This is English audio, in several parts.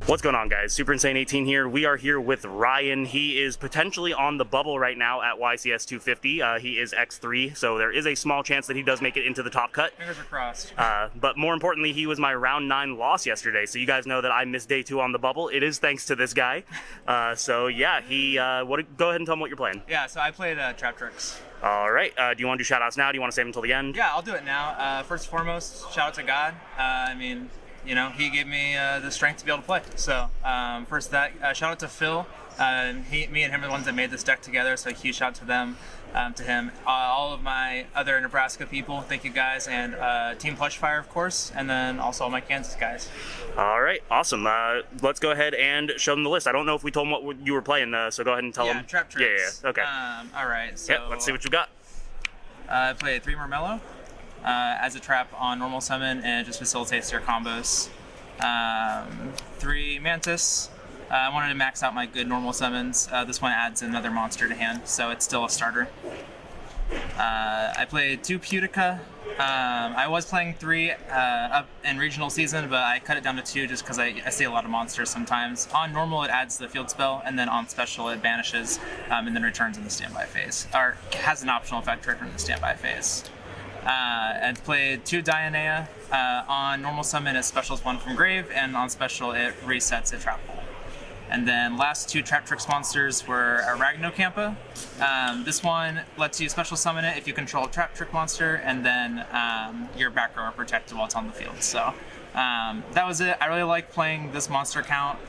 What's going on, guys? Super Insane 18 here. We are here with Ryan. He is potentially on the bubble right now at YCS 250. He is X3, so there is a small chance that he does make it into the top cut. Fingers are crossed. But more importantly, he was my round 9 loss yesterday, so you guys know that I missed day 2 on the bubble. It is thanks to this guy. So yeah, go ahead and tell him what you're playing. Yeah, so I played Traptrix. All right. Do you want to do shout outs now? Do you want to save until the end? Yeah, I'll do it now. First and foremost, shout out to God. He gave me the strength to be able to play. So first shout out to Phil. Me and him are the ones that made this deck together, so huge shout out to them, to him. All of my other Nebraska people, thank you guys, and Team Plushfire, of course, and then also all my Kansas guys. All right, awesome. Let's go ahead and show them the list. I don't know if we told them what you were playing, so go ahead and tell them. Yeah, Traptrix. Yeah, okay. All right, so... Yeah, let's see what you got. I played 3 Marmello as a trap on normal summon, and it just facilitates your combos. 3 Mantis. I wanted to max out my good normal summons. This one adds another monster to hand, so it's still a starter. I played 2 Putica. I was playing 3 up in regional season, but I cut it down to 2 just because I see a lot of monsters sometimes. On normal, it adds the field spell, and then on special, it banishes and then returns in the standby phase, or has an optional effect to return in the standby phase. I played 2 Dionea. On normal summon, it specials 1 from grave, and on special, it resets a trap hole. And then last 2 Traptrix monsters were a Ragnokhampa. This one lets you special summon it if you control a Traptrix monster, and then your back row are protected while it's on the field. So that was it. I really like playing this monster count.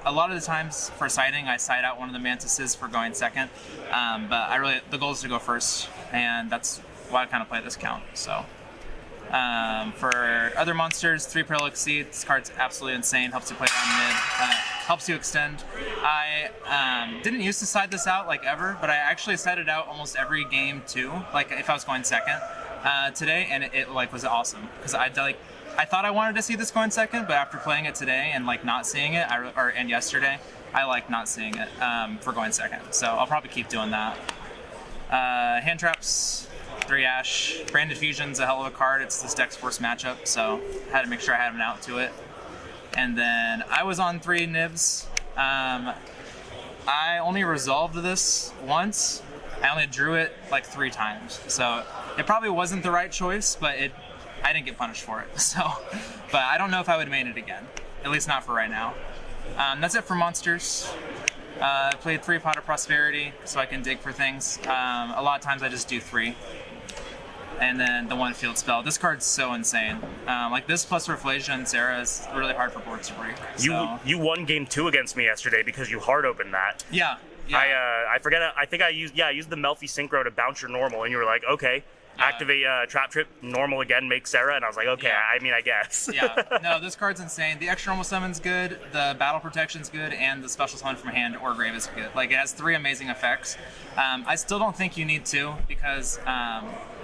A lot of the times for siding, I side out one of the Mantises for going second, but the goal is to go first, and that's why I kind of play this count. So. For other monsters, 3 Paralytic Seed. This card's absolutely insane. Helps you play down mid. Helps you extend. I didn't used to side this out like ever, but I actually sided out almost every game too. Like if I was going second today, and it was awesome because I thought I wanted to see this going second, but after playing it today and not seeing it, and yesterday, I like not seeing it for going second. So I'll probably keep doing that. Hand traps. 3 Ash. Branded Fusion's a hell of a card. It's this deck's worst matchup, so I had to make sure I had an out to it. And then I was on 3 Nibs. I only resolved this once. I only drew it 3 times, so it probably wasn't the right choice, but I didn't get punished for it. So, but I don't know if I would have made it again, at least not for right now. That's it for monsters. I played 3 Pot of Prosperity, so I can dig for things. A lot of times I just do 3. And then the 1 field spell. This card's so insane. This plus Reflasia and Sarah is really hard for board to break. So. You won game 2 against me yesterday because you hard opened that. Yeah. I forget. I think I used the Melfi Synchro to bounce your normal, and you were like, okay. Activate Traptrix, normal again, make Sarah, and I was like, okay, yeah. I guess. Yeah, no, this card's insane. The extra normal summon's good, the battle protection's good, and the special summon from hand or grave is good. It has 3 amazing effects. I still don't think you need 2, because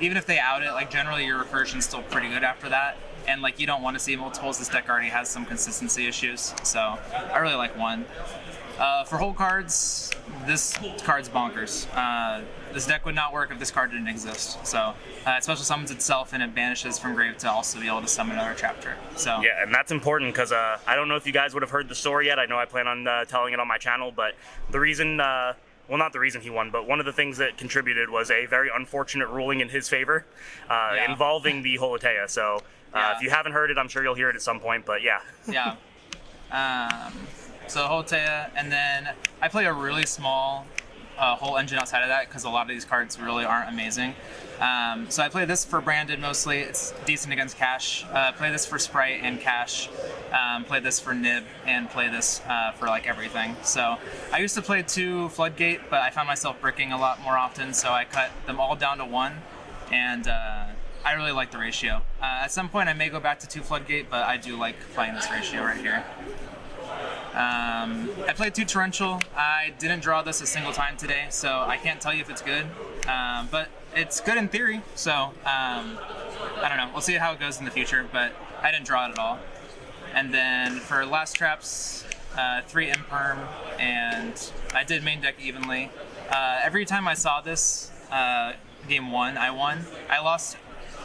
even if they out it, generally your recursion's still pretty good after that, and you don't want to see multiples. This deck already has some consistency issues, so I really like 1. For whole cards, this card's bonkers. This deck would not work if this card didn't exist. So it special summons itself, and it banishes from grave to also be able to summon another Traptrix. So yeah, and that's important because I don't know if you guys would have heard the story yet. I know I plan on telling it on my channel, but the reason, well, not the reason he won, but one of the things that contributed was a very unfortunate ruling in his favor involving the Holotea. So if you haven't heard it, I'm sure you'll hear it at some point, but yeah. Yeah. So Holotea, and then I play a really small whole engine outside of that because a lot of these cards really aren't amazing. So I play this for Branded mostly. It's decent against Cash. Play this for Sprite and Cash. Play this for Nib, and play this for everything. So I used to play 2 Floodgate, but I found myself bricking a lot more often, so I cut them all down to 1, and I really like the ratio. At some point I may go back to 2 Floodgate, but I do like playing this ratio right here. I played 2 Torrential. I didn't draw this a single time today, so I can't tell you if it's good, but it's good in theory, so I don't know. We'll see how it goes in the future, but I didn't draw it at all. And then for last traps, 3 Imperm, and I did main deck evenly. Every time I saw this, game 1, I won. I lost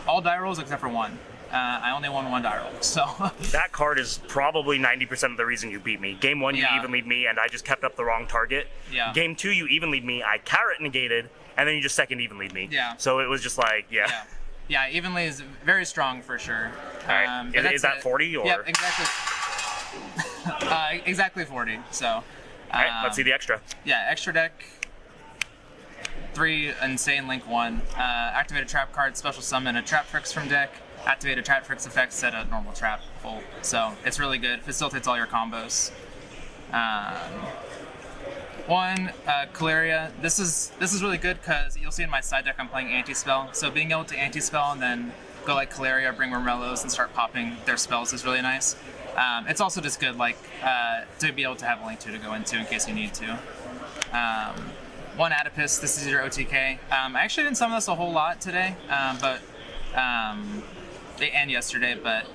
all die rolls except for 1. I only won one die roll, so. That card is probably 90% of the reason you beat me. Game 1, you Yeah. even lead me, and I just kept up the wrong target. Yeah. Game 2, you even lead me, I carrot negated, and then you just second even lead me. Yeah. So it was just like, Yeah. Yeah, evenly is very strong for sure. All right. But Is that it. 40 or? Yep, exactly. Exactly 40. So. All right, let's see the extra. Yeah, extra deck. 3 insane link 1. Activate a trap card, special summon a Traptrix from deck. Activate a Traptrix effect, set a normal trap full. So it's really good. Facilitates all your combos. 1, Caleria. This is really good because you'll see in my side deck I'm playing anti-spell. So being able to anti-spell and then go like Caleria, bring Mormellos, and start popping their spells is really nice. It's also just good like to be able to have a link 2 to go into in case you need to. 1 Adipus. This is your OTK. I actually didn't summon this a whole lot today, and yesterday, but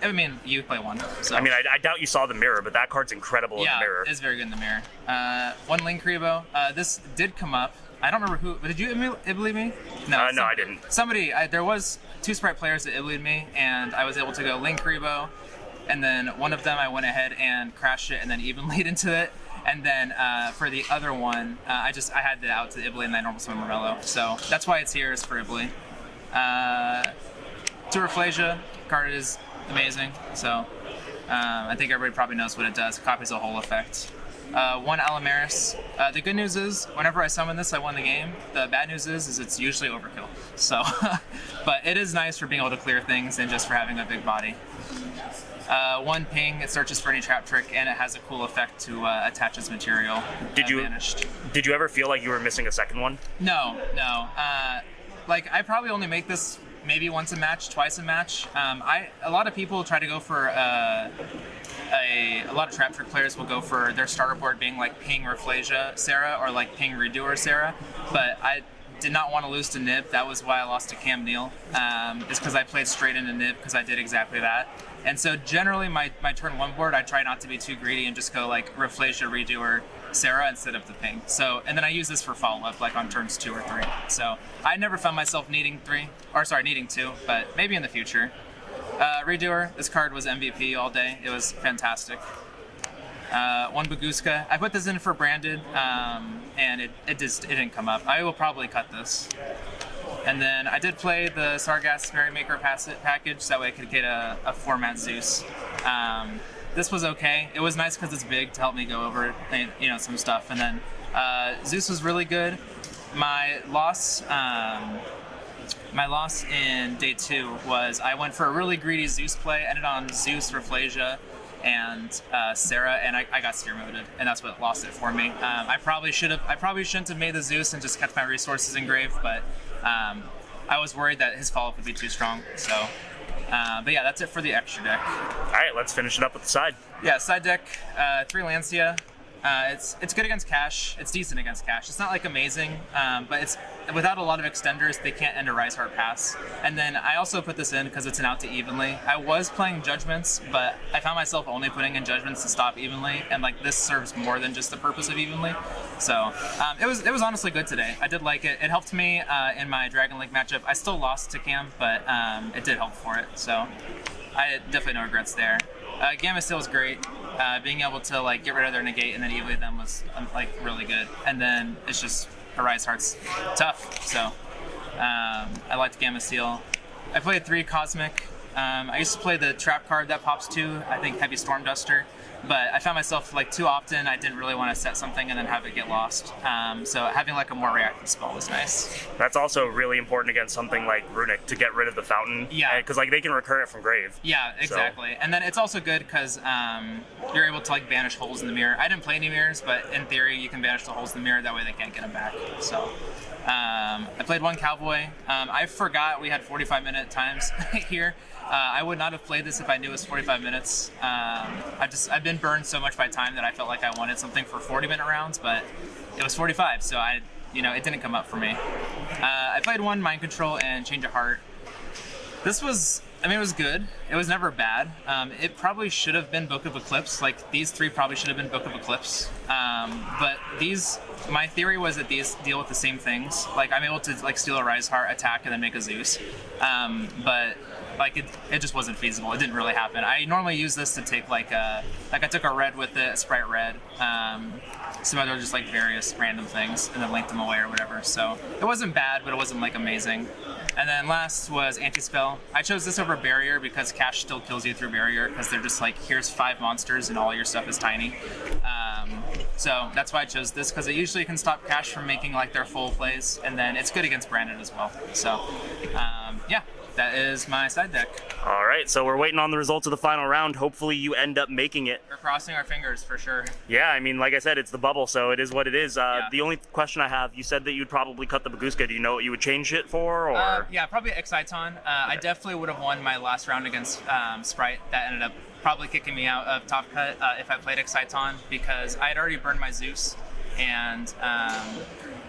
I mean, you play 1. So. I mean, I doubt you saw the mirror, but that card's incredible in the mirror. Yeah, it's very good in the mirror. 1 Linkuriboh. This did come up. I don't remember who. Did you Ibly me? No, I didn't. There was 2 Sprite players that Ibly'd me, and I was able to go Linkuriboh, and then one of them I went ahead and crashed it, and then even lead into it. And then for the other one, I had it out to Ibly and then normal summon Morello. So that's why it's here, is for Ibly. Turflasia card is amazing. So I think everybody probably knows what it does. It copies a whole effect. 1 Alamaris. The good news is, whenever I summon this, I won the game. The bad news is it's usually overkill. So, but it is nice for being able to clear things and just for having a big body. 1 ping, it searches for any trap trick, and it has a cool effect to attach its material. Did you ever feel like you were missing a second one? No. Like, I probably only make this maybe once a match, twice a match. A lot of people try to go for a lot of trap trick players will go for their starter board being like ping Rafflesia Sarah or like ping Redoer Sarah, but I did not want to lose to Nib. That was why I lost to Cam Neal. Is because I played straight into Nib because I did exactly that. And so generally my turn 1 board, I try not to be too greedy and just go like Rafflesia, Redoer, Sarah instead of the ping. So, and then I use this for follow-up like on turns 2 or 3. So I never found myself needing 2, but maybe in the future. Redoer, this card was MVP all day. It was fantastic. 1 Baguska. I put this in for branded, and it didn't come up. I will probably cut this. And then I did play the Sargass Merrymaker package, so that way I could get a format Zeus. This was okay. It was nice because it's big to help me go over, some stuff. And then Zeus was really good. My loss in day 2 was I went for a really greedy Zeus play, ended on Zeus, Rafflesia, and Sarah, and I got steer moded, and that's what lost it for me. I probably shouldn't have made the Zeus and just kept my resources engraved, but I was worried that his follow-up would be too strong. So, but yeah, that's it for the extra deck. All right, let's finish it up with the side. Yeah, side deck, 3 Lancia. It's good against cash. It's decent against cash. It's not like amazing, but it's without a lot of extenders, they can't end a Rise Heart pass. And then I also put this in because it's an out to evenly. I was playing Judgments, but I found myself only putting in Judgments to stop evenly, and like this serves more than just the purpose of evenly. So it was honestly good today. I did like it. It helped me in my Dragon Link matchup. I still lost to Cam, but it did help for it. So I definitely no regrets there. Gamma Steel was great. Being able to like get rid of their negate and then evilly them was like really good. And then it's just Rise Heart's tough. So I liked Gamma Steel. I played 3 Cosmic. I used to play the trap card that pops 2. I think Heavy Storm Duster. But I found myself like too often I didn't really want to set something and then have it get lost. So having like a more reactive spell was nice. That's also really important against something like Runic to get rid of the fountain. Yeah. Because like they can recur it from grave. Yeah, exactly. So. And then it's also good because you're able to like banish holes in the mirror. I didn't play any mirrors, but in theory you can banish the holes in the mirror. That way they can't get them back. So I played 1 Cowboy. I forgot we had 45-minute times here. I would not have played this if I knew it was 45 minutes. I've been burned so much by time that I felt like I wanted something for 40-minute rounds, but it was 45, so it didn't come up for me. I played 1 Mind Control and Change of Heart. This was, it was good. It was never bad. It probably should have been Book of Eclipse. Like these 3 probably should have been Book of Eclipse. But these my theory was that these deal with the same things. Like I'm able to like steal a Rise Heart, attack, and then make a Zeus. But like it just wasn't feasible. It didn't really happen. I normally use this to take like I took a red with it, a Sprite red, some other just like various random things, and then linked them away or whatever. So it wasn't bad, but it wasn't like amazing. And then last was Anti-Spell. I chose this over Barrier because Cash still kills you through Barrier because they're just like, here's 5 monsters and all your stuff is tiny. So that's why I chose this, because it usually can stop Cash from making like their full plays, and then it's good against Branded as well. So yeah, that is my side deck. All right, so we're waiting on the results of the final round. Hopefully you end up making it. We're crossing our fingers for sure. Yeah, I mean, like I said, it's the bubble, so it is what it is. Yeah. The only question I have, you said that you'd probably cut the Baguska. Do you know what you would change it for? Or Yeah, probably Exciton. I definitely would have won my last round against Sprite. That ended up probably kicking me out of Top Cut if I played Exciton, because I had already burned my Zeus, and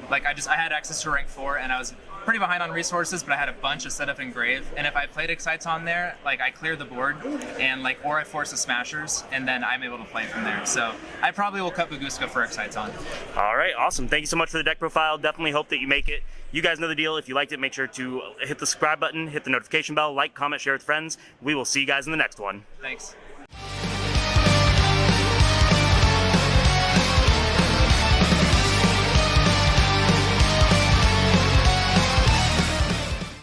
like I had access to rank 4, and I was pretty behind on resources, but I had a bunch of setup and grave, and if I played Exciton there, like I cleared the board, and like, or I force the smashers, and then I'm able to play from there. So I probably will cut Baguska for Exciton. All right, awesome. Thank you so much for the deck profile. Definitely hope that you make it. You guys know the deal. If you liked it, make sure to hit the subscribe button, hit the notification bell, like, comment, share with friends. We will see you guys in the next one. Thanks.